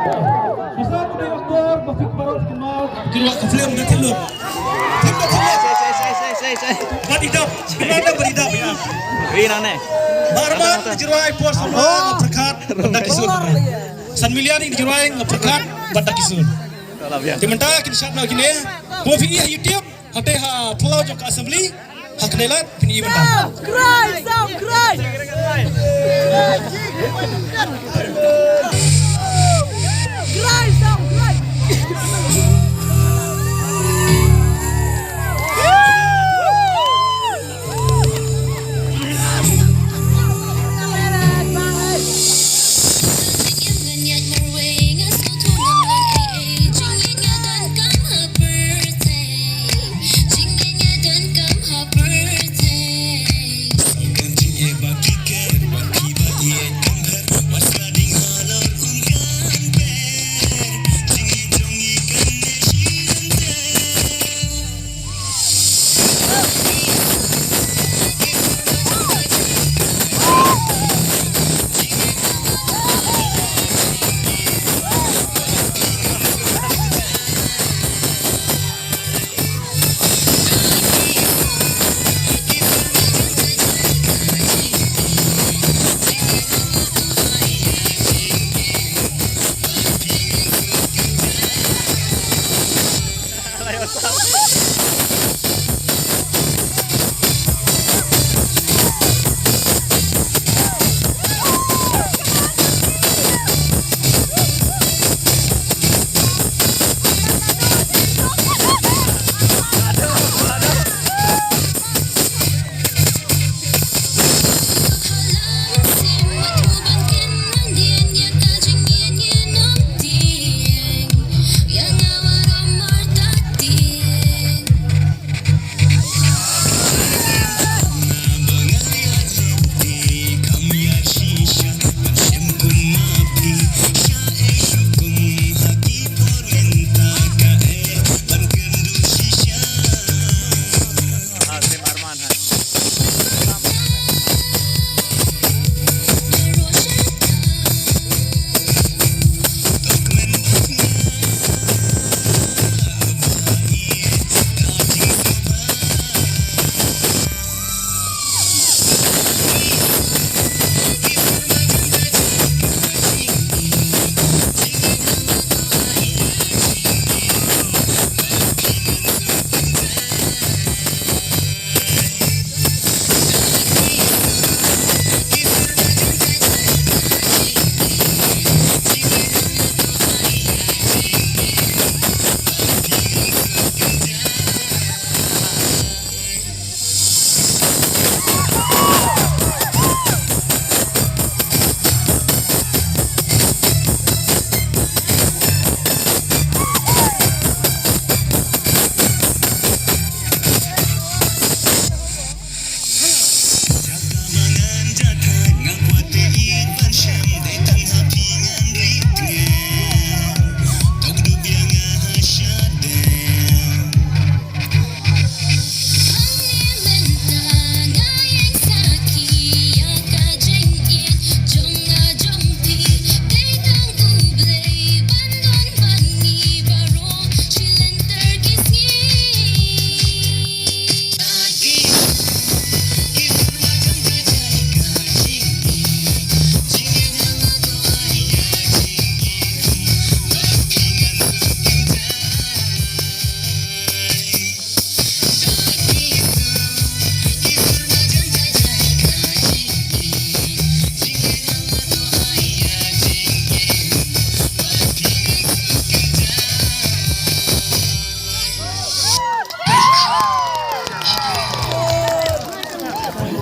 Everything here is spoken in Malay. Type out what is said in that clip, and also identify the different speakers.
Speaker 1: Pasal udah aktor, Bafik baru kenal.
Speaker 2: Kira ke film dah telur. Badidap, kenapa badidap ya? Arman dijerai puas sama berkat benda Ki Sur. Sanmilian ini dijerai berkat benda Ki Sur. Dimana kita siap nak gini, mau video YouTube, hati ha pulau jok assembly, hak nelat kini benda.
Speaker 3: Cry, cry.